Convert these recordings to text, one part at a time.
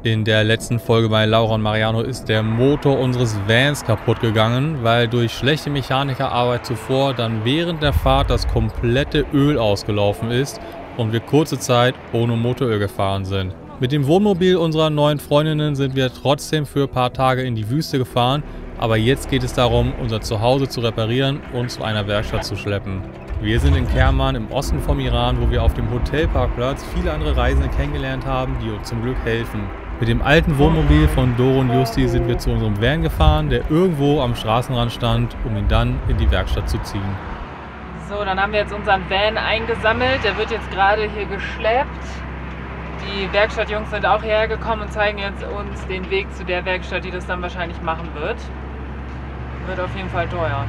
In der letzten Folge bei Laura und Mariano ist der Motor unseres Vans kaputt gegangen, weil durch schlechte Mechanikerarbeit zuvor dann während der Fahrt das komplette Öl ausgelaufen ist und wir kurze Zeit ohne Motoröl gefahren sind. Mit dem Wohnmobil unserer neuen Freundinnen sind wir trotzdem für ein paar Tage in die Wüste gefahren, aber jetzt geht es darum, unser Zuhause zu reparieren und zu einer Werkstatt zu schleppen. Wir sind in Kerman im Osten vom Iran, wo wir auf dem Hotelparkplatz viele andere Reisende kennengelernt haben, die uns zum Glück helfen. Mit dem alten Wohnmobil von Doro und Justi sind wir zu unserem Van gefahren, der irgendwo am Straßenrand stand, um ihn dann in die Werkstatt zu ziehen. So, dann haben wir jetzt unseren Van eingesammelt. Der wird jetzt gerade hier geschleppt. Die Werkstattjungs sind auch hierher gekommen und zeigen jetzt uns den Weg zu der Werkstatt, die das dann wahrscheinlich machen wird. Wird auf jeden Fall teuer.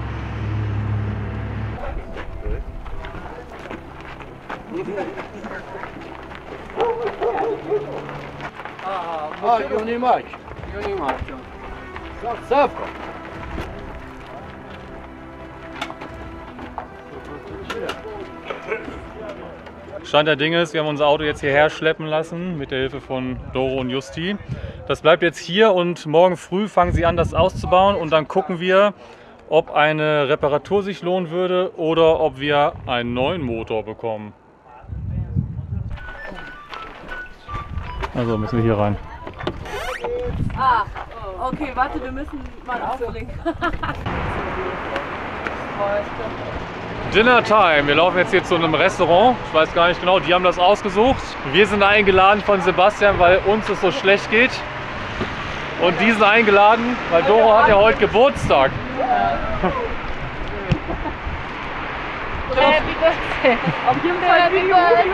Stand der Dinge ist, wir haben unser Auto jetzt hierher schleppen lassen mit der Hilfe von Doro und Justi. Das bleibt jetzt hier und morgen früh fangen sie an, das auszubauen und dann gucken wir, ob eine Reparatur sich lohnen würde oder ob wir einen neuen Motor bekommen. Also müssen wir hier rein. Ah, okay, warte, wir müssen mal aufbringen. Dinner Time. Wir laufen jetzt hier zu einem Restaurant. Ich weiß gar nicht genau, die haben das ausgesucht. Wir sind eingeladen von Sebastian, weil uns es so schlecht geht. Und die sind eingeladen, weil Doro hat ja heute Geburtstag. Happy Birthday! Auf jeden Fall Happy Birthday!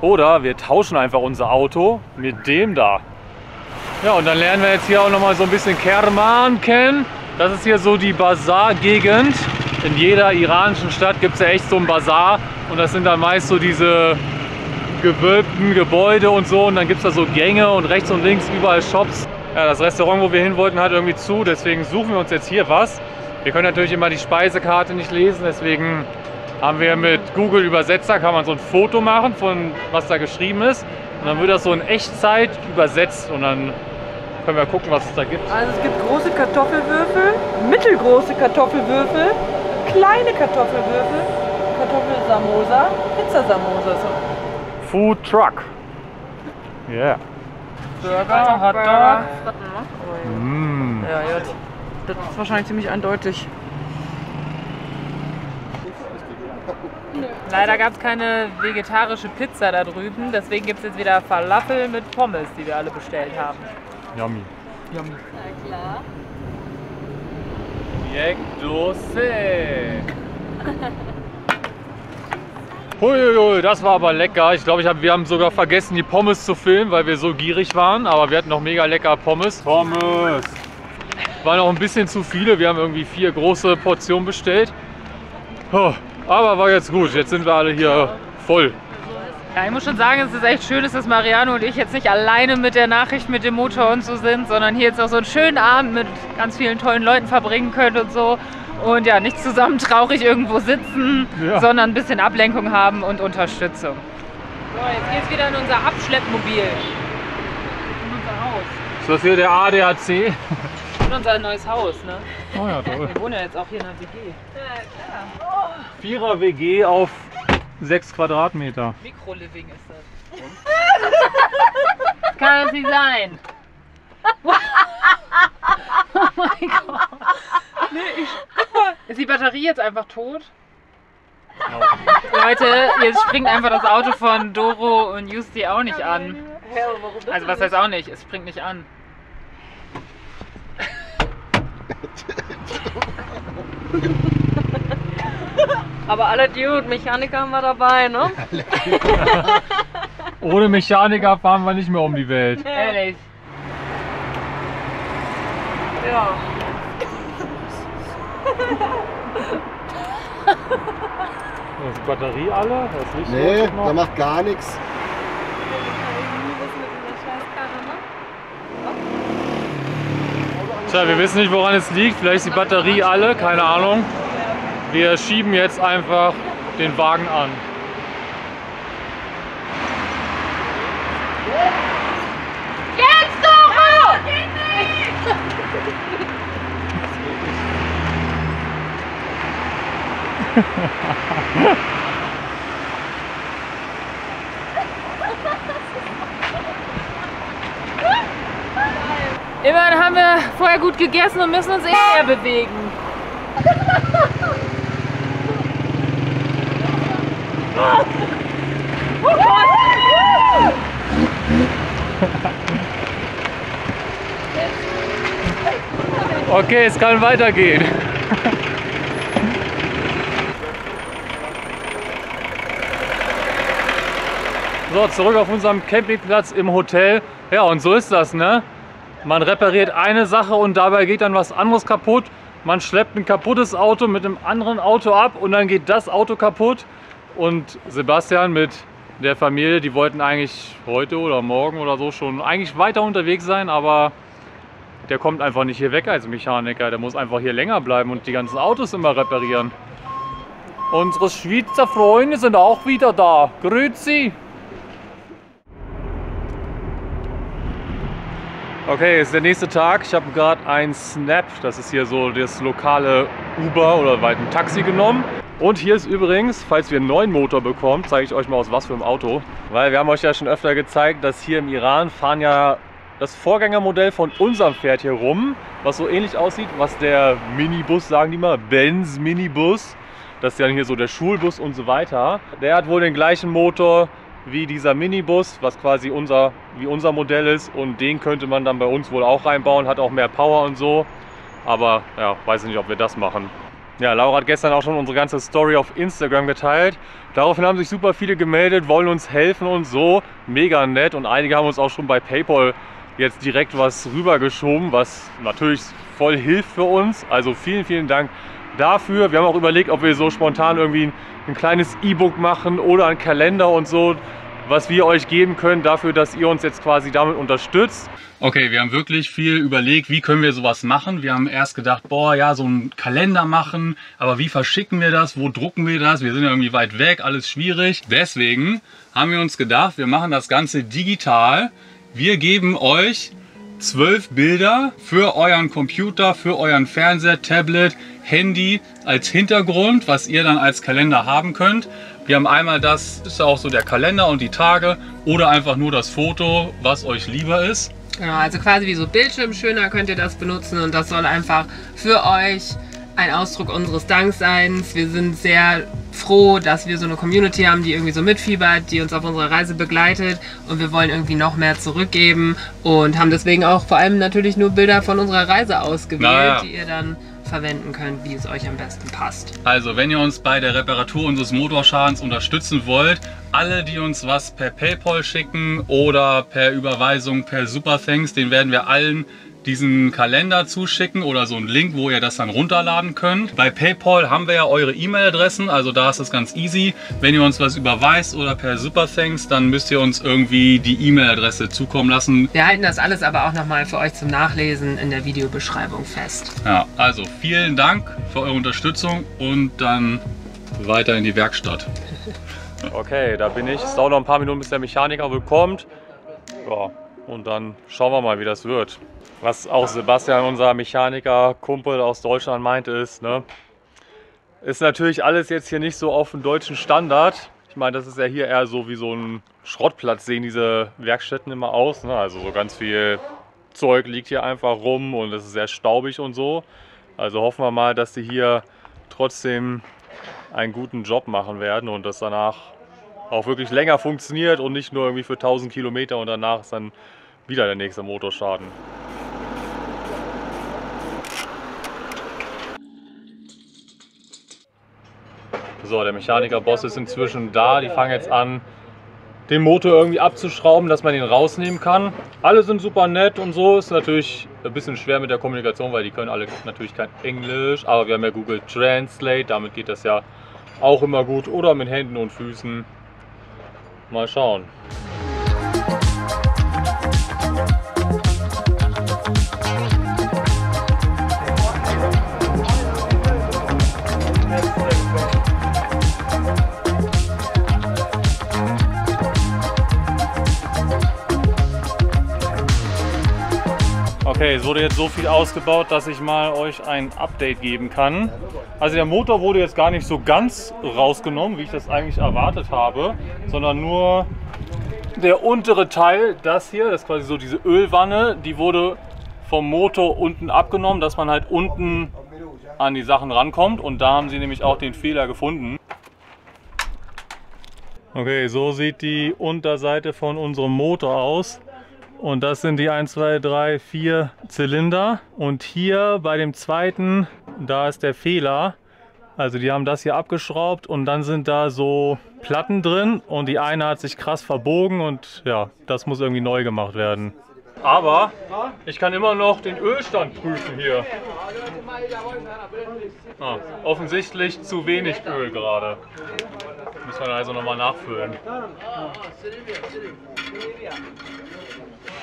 Oder wir tauschen einfach unser Auto mit dem da. Ja, und dann lernen wir jetzt hier auch noch mal so ein bisschen Kerman kennen. Das ist hier so die Bazar-Gegend. In jeder iranischen Stadt gibt es ja echt so einen Bazar. Und das sind dann meist so diese gewölbten Gebäude und so. Und dann gibt es da so Gänge und rechts und links überall Shops. Ja, das Restaurant, wo wir hin wollten, hat irgendwie zu. Deswegen suchen wir uns jetzt hier was. Wir können natürlich immer die Speisekarte nicht lesen. Deswegen haben wir mit Google Übersetzer, kann man so ein Foto machen von was da geschrieben ist. Und dann wird das so in Echtzeit übersetzt und dann können wir gucken, was es da gibt. Also es gibt große Kartoffelwürfel, mittelgroße Kartoffelwürfel, kleine Kartoffelwürfel, Kartoffelsamosa, Pizzasamosa. Food Truck. Yeah. Burger, Hotdog. Mm. Ja, das ist wahrscheinlich ziemlich eindeutig. Leider gab es keine vegetarische Pizza da drüben, deswegen gibt es jetzt wieder Falafel mit Pommes, die wir alle bestellt haben. Yummy. Yummy. Na klar. Jekdose. Huiuiui, das war aber lecker. Ich glaube, wir haben sogar vergessen, die Pommes zu filmen, weil wir so gierig waren. Aber wir hatten noch mega lecker Pommes. Pommes! Waren noch ein bisschen zu viele. Wir haben irgendwie 4 große Portionen bestellt. Oh, aber war jetzt gut. Jetzt sind wir alle hier voll. Ja, ich muss schon sagen, es ist echt schön, dass Mariano und ich jetzt nicht alleine mit der Nachricht mit dem Motor und so sind, sondern hier jetzt auch so einen schönen Abend mit ganz vielen tollen Leuten verbringen können und so. Und ja, nicht zusammen traurig irgendwo sitzen, ja, sondern ein bisschen Ablenkung haben und Unterstützung. So, jetzt geht's wieder in unser Abschleppmobil. In unser Haus. Ist das hier der ADAC? In unser neues Haus, ne? Oh ja, toll. Wir wohnen ja jetzt auch hier in einer WG. Ja, klar. 4er WG auf 6 Quadratmeter. Mikroliving ist das. Das kann das nicht sein. Oh mein Gott. Nee, ist die Batterie jetzt einfach tot? Leute, jetzt springt einfach das Auto von Doro und Justi auch nicht an. Also was heißt auch nicht? Es springt nicht an. Aber alle Mechaniker haben wir dabei, ne? Ohne Mechaniker fahren wir nicht mehr um die Welt. Ehrlich. Ja. Ist die Batterie alle? Das Licht Nee, da macht gar nichts. Tja, wir wissen nicht, woran es liegt. Vielleicht ist die Batterie alle, keine Ahnung. Wir schieben jetzt einfach den Wagen an. Immerhin haben wir vorher gut gegessen und müssen uns eh mehr bewegen. Okay, es kann weitergehen. So, zurück auf unserem Campingplatz im Hotel. Ja, und so ist das, ne? Man repariert eine Sache und dabei geht dann was anderes kaputt. Man schleppt ein kaputtes Auto mit einem anderen Auto ab und dann geht das Auto kaputt. Und Sebastian mit der Familie, die wollten eigentlich heute oder morgen oder so schon eigentlich weiter unterwegs sein, aber der kommt einfach nicht hier weg als Mechaniker. Der muss einfach hier länger bleiben und die ganzen Autos immer reparieren. Unsere Schweizer Freunde sind auch wieder da. Grüezi! Okay, ist der nächste Tag. Ich habe gerade ein Snap, das ist hier so das lokale Uber oder weit ein Taxi genommen. Und hier ist übrigens, falls wir einen neuen Motor bekommen, zeige ich euch mal aus was für einem Auto. Weil wir haben euch ja schon öfter gezeigt, dass hier im Iran fahren ja das Vorgängermodell von unserem fährt hier rum, was so ähnlich aussieht, was der Minibus, sagen die mal, Benz Minibus. Das ist ja hier so der Schulbus und so weiter. Der hat wohl den gleichen Motor wie dieser Minibus, was quasi wie unser Modell ist, und den könnte man dann bei uns wohl auch reinbauen, hat auch mehr Power und so, aber ja, weiß ich nicht, ob wir das machen. Ja, Laura hat gestern auch schon unsere ganze Story auf Instagram geteilt. Daraufhin haben sich super viele gemeldet, wollen uns helfen und so, mega nett, und einige haben uns auch schon bei PayPal jetzt direkt was rübergeschoben, was natürlich voll hilft für uns, also vielen, vielen Dank dafür. Wir haben auch überlegt, ob wir so spontan irgendwie ein kleines E-Book machen oder einen Kalender und so, was wir euch geben können, dafür, dass ihr uns jetzt quasi damit unterstützt. Okay, wir haben wirklich viel überlegt, wie können wir sowas machen. Wir haben erst gedacht, boah, ja, so einen Kalender machen, aber wie verschicken wir das, wo drucken wir das? Wir sind ja irgendwie weit weg, alles schwierig. Deswegen haben wir uns gedacht, wir machen das Ganze digital. Wir geben euch 12 Bilder für euren Computer, für euren Fernseher, Tablet, Handy als Hintergrund, was ihr dann als Kalender haben könnt. Wir haben einmal, das ist auch so der Kalender und die Tage, oder einfach nur das Foto, was euch lieber ist. Genau, also quasi wie so Bildschirmschöner könnt ihr das benutzen, und das soll einfach für euch ein Ausdruck unseres Dankseins. Wir sind sehr froh, dass wir so eine Community haben, die irgendwie so mitfiebert, die uns auf unserer Reise begleitet, und wir wollen irgendwie noch mehr zurückgeben und haben deswegen auch vor allem natürlich nur Bilder von unserer Reise ausgewählt, die ihr dann verwenden könnt, wie es euch am besten passt. Also, wenn ihr uns bei der Reparatur unseres Motorschadens unterstützen wollt, alle, die uns was per PayPal schicken oder per Überweisung per Superthanks, den werden wir allen diesen Kalender zuschicken oder so einen Link, wo ihr das dann runterladen könnt. Bei PayPal haben wir ja eure E-Mail-Adressen, also da ist es ganz easy. Wenn ihr uns was überweist oder per Superthanks, dann müsst ihr uns irgendwie die E-Mail-Adresse zukommen lassen. Wir halten das alles aber auch nochmal für euch zum Nachlesen in der Videobeschreibung fest. Ja, also vielen Dank für eure Unterstützung und dann weiter in die Werkstatt. Okay, da bin ich. Es dauert noch ein paar Minuten, bis der Mechaniker wohl kommt. Ja, und dann schauen wir mal, wie das wird. Was auch Sebastian, unser Mechaniker-Kumpel aus Deutschland, meinte, ist, ne, ist natürlich alles jetzt hier nicht so auf dem deutschen Standard. Ich meine, das ist ja hier eher so wie so ein Schrottplatz, sehen diese Werkstätten immer aus. Ne? Also so ganz viel Zeug liegt hier einfach rum und es ist sehr staubig und so. Also hoffen wir mal, dass die hier trotzdem einen guten Job machen werden und das danach auch wirklich länger funktioniert und nicht nur irgendwie für 1000 Kilometer und danach ist dann wieder der nächste Motorschaden. So, der Mechaniker-Boss ist inzwischen da. Die fangen jetzt an, den Motor irgendwie abzuschrauben, dass man ihn rausnehmen kann. Alle sind super nett und so. Ist natürlich ein bisschen schwer mit der Kommunikation, weil die können alle natürlich kein Englisch. Aber wir haben ja Google Translate, damit geht das ja auch immer gut. Oder mit Händen und Füßen. Mal schauen. Okay, es wurde jetzt so viel ausgebaut, dass ich mal euch ein Update geben kann. Also der Motor wurde jetzt gar nicht so ganz rausgenommen, wie ich das eigentlich erwartet habe, sondern nur der untere Teil, das hier, das ist quasi so diese Ölwanne, die wurde vom Motor unten abgenommen, dass man halt unten an die Sachen rankommt, und da haben sie nämlich auch den Fehler gefunden. Okay, so sieht die Unterseite von unserem Motor aus. Und das sind die 1, 2, 3, 4 Zylinder. Und hier bei dem zweiten, da ist der Fehler. Also die haben das hier abgeschraubt und dann sind da so Platten drin und die eine hat sich krass verbogen und ja, das muss irgendwie neu gemacht werden. Aber ich kann immer noch den Ölstand prüfen hier. Offensichtlich zu wenig Öl gerade. Müssen wir also nochmal nachfüllen.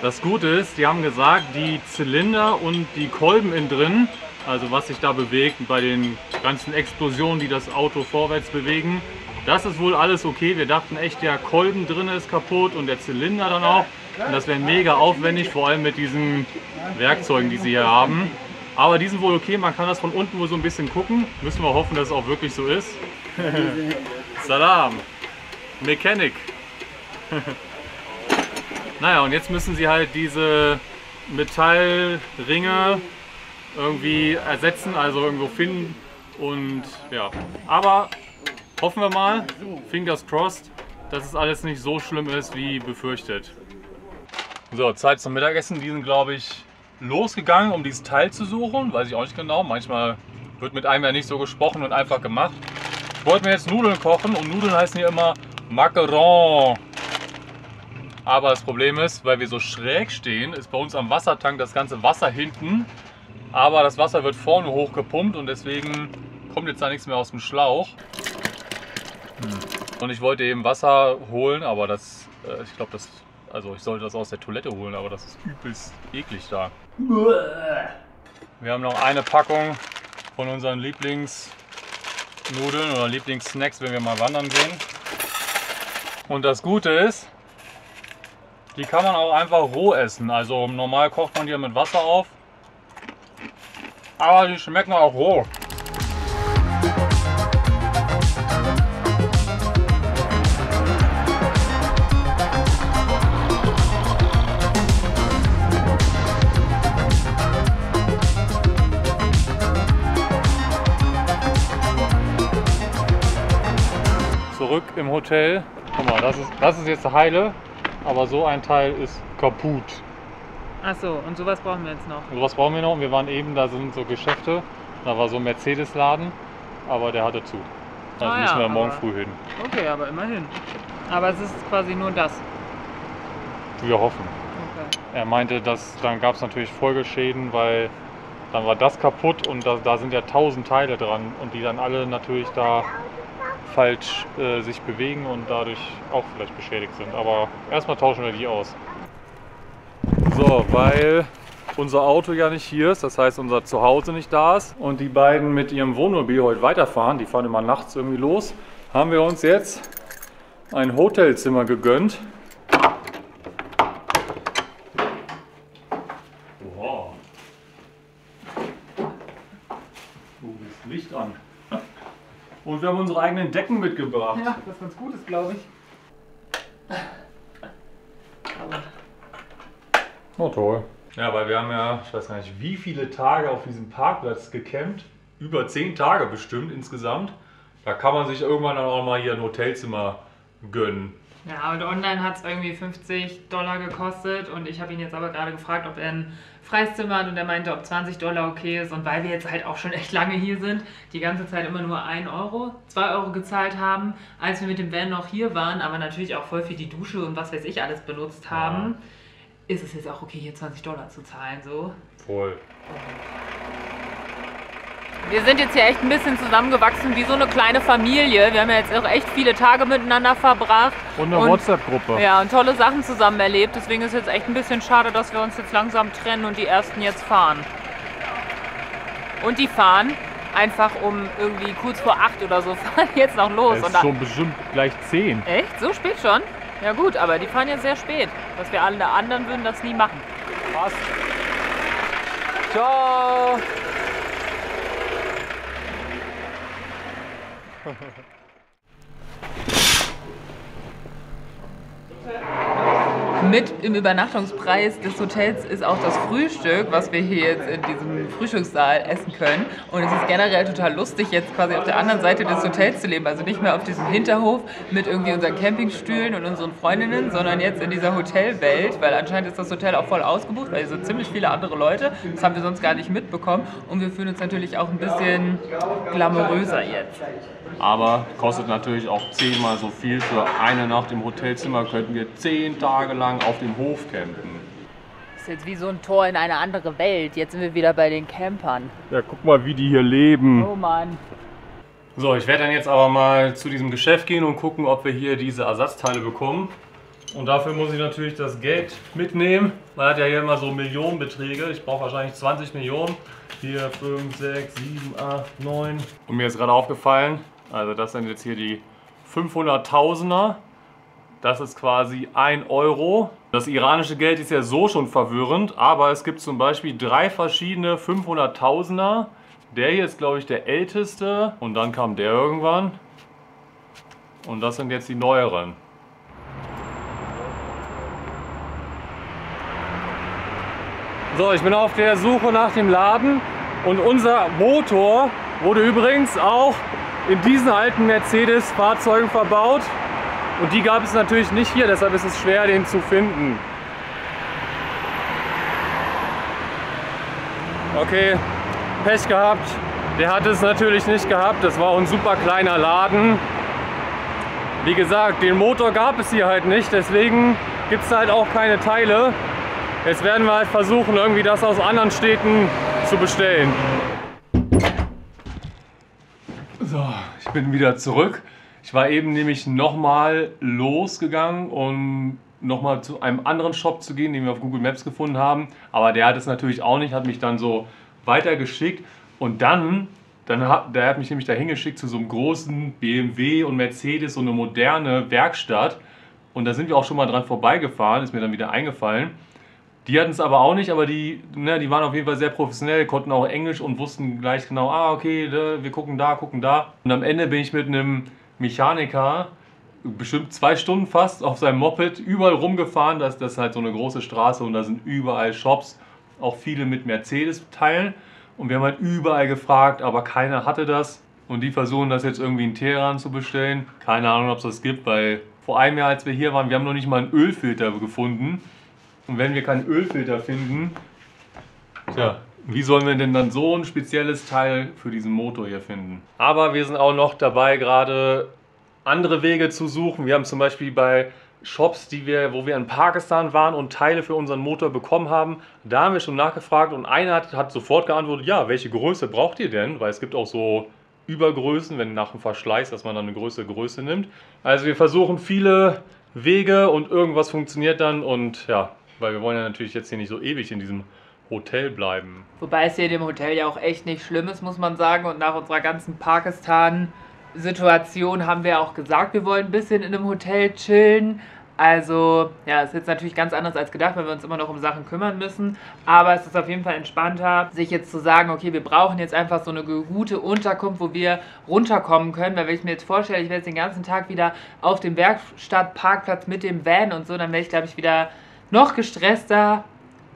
Das Gute ist, die haben gesagt, die Zylinder und die Kolben innen drin, also was sich da bewegt bei den ganzen Explosionen, die das Auto vorwärts bewegen, das ist wohl alles okay. Wir dachten echt, der Kolben drin ist kaputt und der Zylinder dann auch. Und das wäre mega aufwendig, vor allem mit diesen Werkzeugen, die sie hier haben. Aber die sind wohl okay, man kann das von unten wohl so ein bisschen gucken. Müssen wir hoffen, dass es auch wirklich so ist. Salam, Mechanic. Naja, und jetzt müssen sie halt diese Metallringe irgendwie ersetzen, also irgendwo finden. Und ja, aber hoffen wir mal, fingers crossed, dass es alles nicht so schlimm ist wie befürchtet. So, Zeit zum Mittagessen. Die sind, glaube ich, losgegangen, um dieses Teil zu suchen. Weiß ich auch nicht genau. Manchmal wird mit einem ja nicht so gesprochen und einfach gemacht. Ich wollte mir jetzt Nudeln kochen und Nudeln heißen hier immer Macaron. Aber das Problem ist, weil wir so schräg stehen, ist bei uns am Wassertank das ganze Wasser hinten. Aber das Wasser wird vorne hochgepumpt und deswegen kommt jetzt da nichts mehr aus dem Schlauch. Und ich wollte eben Wasser holen, aber das, ich glaube, ich sollte das aus der Toilette holen, aber das ist übelst eklig da. Wir haben noch eine Packung von unseren Lieblingsnudeln oder Lieblingssnacks, wenn wir mal wandern gehen. Und das Gute ist, die kann man auch einfach roh essen. Also normal kocht man die mit Wasser auf, aber die schmecken auch roh. Zurück im Hotel. Guck mal, das ist jetzt der heile, aber so ein Teil ist kaputt. Achso, und sowas brauchen wir jetzt noch. Sowas brauchen wir noch. Und wir waren eben, da sind so Geschäfte, da war so ein Mercedes-Laden, aber der hatte zu. Also müssen wir morgen früh hin. Okay, aber immerhin. Aber es ist quasi nur das. Wir hoffen. Okay. Er meinte, dass dann gab es natürlich Folgeschäden, weil dann war das kaputt und da sind ja 1000 Teile dran und die dann alle natürlich da falsch sich bewegen und dadurch auch vielleicht beschädigt sind. Aber erstmal tauschen wir die aus. So, weil unser Auto ja nicht hier ist, das heißt unser Zuhause nicht da ist und die beiden mit ihrem Wohnmobil heute weiterfahren, die fahren immer nachts irgendwie los, haben wir uns jetzt ein Hotelzimmer gegönnt. Wow. Das Licht an. Und wir haben unsere eigenen Decken mitgebracht. Ja, was ganz gut ist, glaube ich. Aber oh toll. Ja, weil wir haben ja, ich weiß gar nicht, wie viele Tage auf diesem Parkplatz gecampt. Über 10 Tage bestimmt insgesamt. Da kann man sich irgendwann dann auch mal hier ein Hotelzimmer gönnen. ja, und online hat es irgendwie $50 gekostet und ich habe ihn jetzt aber gerade gefragt, ob er ein freies Zimmer hat und er meinte, ob $20 okay ist. Und weil wir jetzt halt auch schon echt lange hier sind, die ganze Zeit immer nur 1 Euro, 2 Euro gezahlt haben, als wir mit dem Van noch hier waren, aber natürlich auch voll für die Dusche und was weiß ich alles benutzt haben, ist es jetzt auch okay, hier $20 zu zahlen. So. Voll. Wir sind jetzt hier echt ein bisschen zusammengewachsen wie so eine kleine Familie. Wir haben ja jetzt auch echt viele Tage miteinander verbracht. Und eine WhatsApp-Gruppe. Ja, und tolle Sachen zusammen erlebt. Deswegen ist es jetzt echt ein bisschen schade, dass wir uns jetzt langsam trennen und die ersten jetzt fahren. Und die fahren einfach um irgendwie kurz vor 8 oder so, fahren jetzt noch los. Es ist schon bestimmt gleich 10. Echt? So spät schon? Ja gut, aber die fahren jetzt sehr spät. Dass wir alle anderen würden das nie machen. Passt. Ciao. Mit im Übernachtungspreis des Hotels ist auch das Frühstück, was wir hier jetzt in diesem Frühstückssaal essen können. Und es ist generell total lustig, jetzt quasi auf der anderen Seite des Hotels zu leben. Also nicht mehr auf diesem Hinterhof mit irgendwie unseren Campingstühlen und unseren Freundinnen, sondern jetzt in dieser Hotelwelt, weil anscheinend ist das Hotel auch voll ausgebucht, weil hier sind ziemlich viele andere Leute. Das haben wir sonst gar nicht mitbekommen. Und wir fühlen uns natürlich auch ein bisschen glamouröser jetzt. Aber kostet natürlich auch 10-mal so viel. Für eine Nacht im Hotelzimmer könnten wir 10 Tage lang auf dem Hof campen. Das ist jetzt wie so ein Tor in eine andere Welt. Jetzt sind wir wieder bei den Campern. Ja, guck mal, wie die hier leben. Oh Mann. So, ich werde dann jetzt aber mal zu diesem Geschäft gehen und gucken, ob wir hier diese Ersatzteile bekommen. Und dafür muss ich natürlich das Geld mitnehmen. Man hat ja hier immer so Millionenbeträge. Ich brauche wahrscheinlich 20 Millionen. 4, 5, 6, 7, 8, 9. Und mir ist gerade aufgefallen, also das sind jetzt hier die 500.000er. Das ist quasi 1 Euro. Das iranische Geld ist ja so schon verwirrend, aber es gibt zum Beispiel 3 verschiedene 500.000er. Der hier ist, glaube ich, der älteste und dann kam der irgendwann. Und das sind jetzt die neueren. So, ich bin auf der Suche nach dem Laden und unser Motor wurde übrigens auch in diesen alten Mercedes-Fahrzeugen verbaut. Und die gab es natürlich nicht hier, deshalb ist es schwer, den zu finden. Okay, Pech gehabt. Der hat es natürlich nicht gehabt. Das war ein super kleiner Laden. Wie gesagt, den Motor gab es hier halt nicht, deswegen gibt es halt auch keine Teile. Jetzt werden wir halt versuchen, irgendwie das aus anderen Städten zu bestellen. So, ich bin wieder zurück. Ich war eben nämlich nochmal losgegangen, um nochmal zu einem anderen Shop zu gehen, den wir auf Google Maps gefunden haben. Aber der hat es natürlich auch nicht, hat mich dann so weitergeschickt. Und der hat mich nämlich dahin geschickt zu so einem großen BMW und Mercedes, so eine moderne Werkstatt. Und da sind wir auch schon mal dran vorbeigefahren, ist mir dann wieder eingefallen. Die hatten es aber auch nicht, aber die waren auf jeden Fall sehr professionell, konnten auch Englisch und wussten gleich genau, okay, wir gucken da. Und am Ende bin ich mit einem Mechaniker bestimmt 2 Stunden fast auf seinem Moped überall rumgefahren. Das ist halt so eine große Straße und da sind überall Shops, auch viele mit Mercedes-Teilen. Und wir haben halt überall gefragt, aber keiner hatte das. Und die versuchen das jetzt irgendwie in Teheran zu bestellen. Keine Ahnung, ob es das gibt, weil vor einem Jahr, als wir hier waren, wir haben noch nicht mal einen Ölfilter gefunden. Und wenn wir keinen Ölfilter finden, tja, wie sollen wir denn dann so ein spezielles Teil für diesen Motor hier finden? Aber wir sind auch noch dabei, gerade andere Wege zu suchen. Wir haben zum Beispiel bei Shops, wo wir in Pakistan waren und Teile für unseren Motor bekommen haben, da haben wir schon nachgefragt und einer hat sofort geantwortet, ja, welche Größe braucht ihr denn? Weil es gibt auch so Übergrößen, wenn nach dem Verschleiß, dass man dann eine größere Größe nimmt. Also wir versuchen viele Wege und irgendwas funktioniert dann und ja, weil wir wollen ja natürlich jetzt hier nicht so ewig in diesem Hotel bleiben. Wobei es hier in dem Hotel ja auch echt nicht schlimm ist, muss man sagen. Und nach unserer ganzen Pakistan-Situation haben wir auch gesagt, wir wollen ein bisschen in einem Hotel chillen. Also, ja, es ist jetzt natürlich ganz anders als gedacht, weil wir uns immer noch um Sachen kümmern müssen. Aber es ist auf jeden Fall entspannter, sich jetzt zu sagen, okay, wir brauchen jetzt einfach so eine gute Unterkunft, wo wir runterkommen können. Weil wenn ich mir jetzt vorstelle, ich wäre jetzt den ganzen Tag wieder auf dem Werkstattparkplatz mit dem Van und so, dann wäre ich, glaube ich, wieder noch gestresster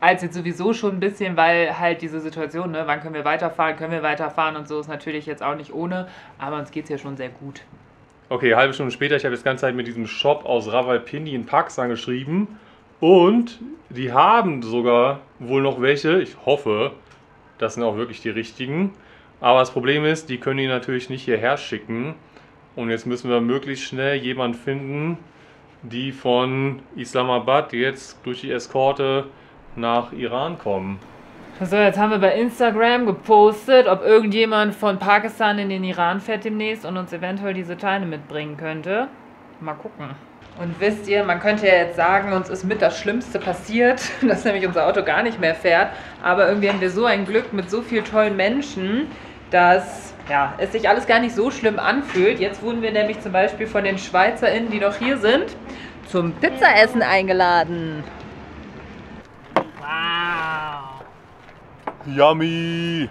als jetzt sowieso schon ein bisschen, weil halt diese Situation, ne, wann können wir weiterfahren und so ist natürlich jetzt auch nicht ohne, aber uns geht es ja schon sehr gut. Okay, halbe Stunde später, ich habe jetzt die ganze Zeit mit diesem Shop aus Rawalpindi in Pakistan geschrieben und die haben sogar wohl noch welche, ich hoffe, das sind auch wirklich die richtigen, aber das Problem ist, die können die natürlich nicht hierher schicken und jetzt müssen wir möglichst schnell jemanden finden, die von Islamabad jetzt durch die Eskorte nach Iran kommen. So, jetzt haben wir bei Instagram gepostet, ob irgendjemand von Pakistan in den Iran fährt demnächst und uns eventuell diese Teile mitbringen könnte. Mal gucken. Und wisst ihr, man könnte ja jetzt sagen, uns ist mit das Schlimmste passiert, dass nämlich unser Auto gar nicht mehr fährt. Aber irgendwie haben wir so ein Glück mit so vielen tollen Menschen, dass ja, es sich alles gar nicht so schlimm anfühlt. Jetzt wurden wir nämlich zum Beispiel von den SchweizerInnen, die noch hier sind, zum Pizzaessen eingeladen. Wow! Yummy!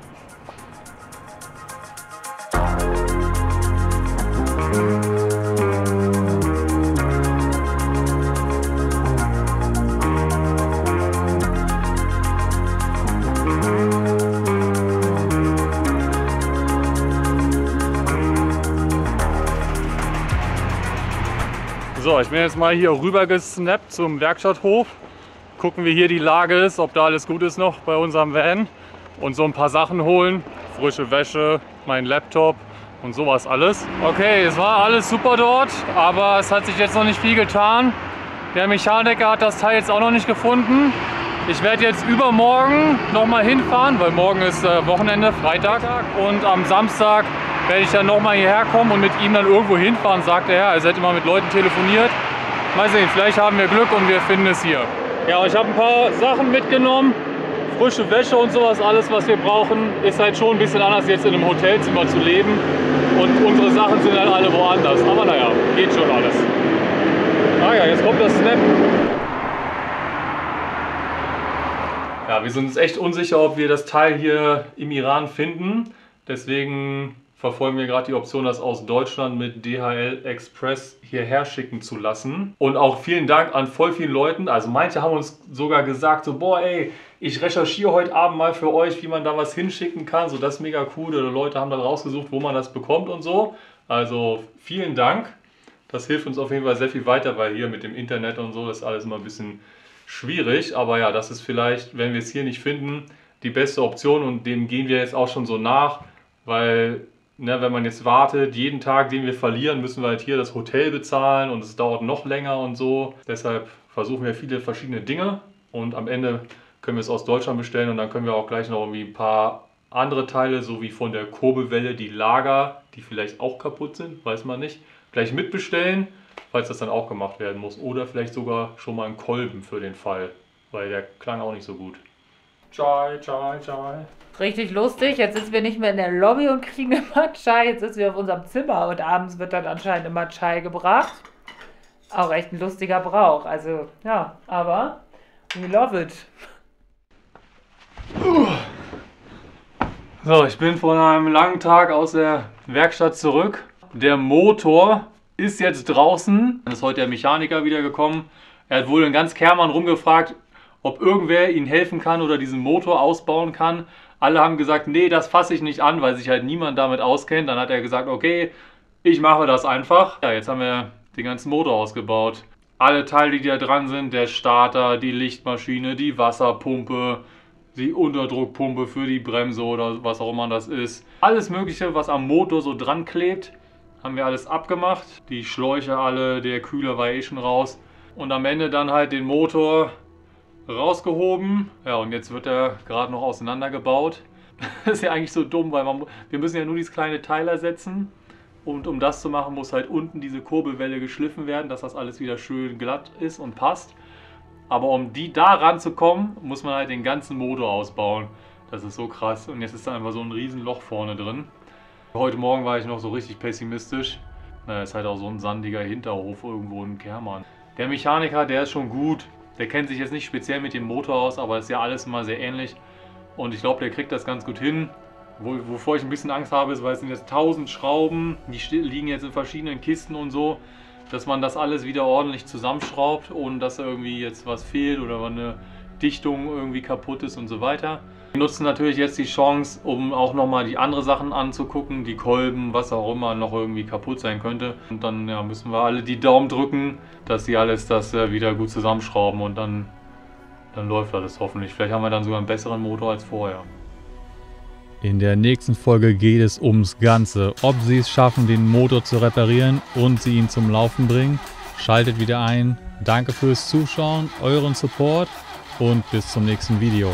So, ich bin jetzt mal hier rüber gesnappt zum Werkstatthof. Gucken, wie hier die Lage ist, ob da alles gut ist noch bei unserem Van. Und so ein paar Sachen holen. Frische Wäsche, mein Laptop und sowas alles. Okay, es war alles super dort, aber es hat sich jetzt noch nicht viel getan. Der Mechaniker hat das Teil jetzt auch noch nicht gefunden. Ich werde jetzt übermorgen nochmal hinfahren, weil morgen ist Wochenende, Freitag. Und am Samstag werde ich dann nochmal hierher kommen und mit ihm dann irgendwo hinfahren, sagt er. Er hätte mal mit Leuten telefoniert. Mal sehen, vielleicht haben wir Glück und wir finden es hier. Ja, ich habe ein paar Sachen mitgenommen. Frische Wäsche und sowas, alles was wir brauchen. Ist halt schon ein bisschen anders, jetzt in einem Hotelzimmer zu leben. Und unsere Sachen sind halt alle woanders. Aber naja, geht schon alles. Ah ja, jetzt kommt das Snap. Ja, wir sind uns echt unsicher, ob wir das Teil hier im Iran finden. Deswegen verfolgen wir gerade die Option, das aus Deutschland mit DHL Express hierher schicken zu lassen. Und auch vielen Dank an voll vielen Leuten. Also manche haben uns sogar gesagt, so boah ey, ich recherchiere heute Abend mal für euch, wie man da was hinschicken kann. So, das ist mega cool. Oder Leute haben dann rausgesucht, wo man das bekommt und so. Also vielen Dank. Das hilft uns auf jeden Fall sehr viel weiter, weil hier mit dem Internet und so, das ist alles immer ein bisschen schwierig. Aber ja, das ist vielleicht, wenn wir es hier nicht finden, die beste Option. Und dem gehen wir jetzt auch schon so nach, weil ne, wenn man jetzt wartet, jeden Tag, den wir verlieren, müssen wir halt hier das Hotel bezahlen und es dauert noch länger und so. Deshalb versuchen wir viele verschiedene Dinge und am Ende können wir es aus Deutschland bestellen und dann können wir auch gleich noch irgendwie ein paar andere Teile, so wie von der Kurbelwelle die Lager, die vielleicht auch kaputt sind, weiß man nicht, gleich mitbestellen, falls das dann auch gemacht werden muss. Oder vielleicht sogar schon mal einen Kolben für den Fall, weil der klang auch nicht so gut. Chai, chai, chai. Richtig lustig, jetzt sitzen wir nicht mehr in der Lobby und kriegen immer Chai, jetzt sitzen wir auf unserem Zimmer und abends wird dann anscheinend immer Chai gebracht. Auch echt ein lustiger Brauch, also ja, aber we love it. So, ich bin von einem langen Tag aus der Werkstatt zurück. Der Motor ist jetzt draußen. Dann ist heute der Mechaniker wieder gekommen. Er hat wohl in ganz Kermann rumgefragt, ob irgendwer ihnen helfen kann oder diesen Motor ausbauen kann. Alle haben gesagt, nee, das fasse ich nicht an, weil sich halt niemand damit auskennt. Dann hat er gesagt, okay, ich mache das einfach. Ja, jetzt haben wir den ganzen Motor ausgebaut. Alle Teile, die da dran sind, der Starter, die Lichtmaschine, die Wasserpumpe, die Unterdruckpumpe für die Bremse oder was auch immer das ist. Alles Mögliche, was am Motor so dran klebt, haben wir alles abgemacht. Die Schläuche alle, der Kühler war eh schon raus. Und am Ende dann halt den Motor rausgehoben. Ja, und jetzt wird er gerade noch auseinandergebaut. Das ist ja eigentlich so dumm, weil wir müssen ja nur dieses kleine Teil ersetzen. Und um das zu machen, muss halt unten diese Kurbelwelle geschliffen werden, dass das alles wieder schön glatt ist und passt. Aber um da ranzukommen, muss man halt den ganzen Motor ausbauen. Das ist so krass. Und jetzt ist da einfach so ein riesen Loch vorne drin. Heute Morgen war ich noch so richtig pessimistisch. Naja, ist halt auch so ein sandiger Hinterhof irgendwo in Kermann. Der Mechaniker, der ist schon gut. Der kennt sich jetzt nicht speziell mit dem Motor aus, aber ist ja alles immer sehr ähnlich. Und ich glaube, der kriegt das ganz gut hin. Wovor ich ein bisschen Angst habe, ist, weil es sind jetzt 1000 Schrauben, die liegen jetzt in verschiedenen Kisten und so, dass man das alles wieder ordentlich zusammenschraubt, ohne dass da irgendwie jetzt was fehlt oder eine Dichtung irgendwie kaputt ist und so weiter. Wir nutzen natürlich jetzt die Chance, um auch nochmal die anderen Sachen anzugucken, die Kolben, was auch immer noch irgendwie kaputt sein könnte. Und dann ja, müssen wir alle die Daumen drücken, dass sie alles das wieder gut zusammenschrauben und dann läuft alles hoffentlich. Vielleicht haben wir dann sogar einen besseren Motor als vorher. In der nächsten Folge geht es ums Ganze. Ob sie es schaffen, den Motor zu reparieren und sie ihn zum Laufen bringen. Schaltet wieder ein. Danke fürs Zuschauen, euren Support und bis zum nächsten Video.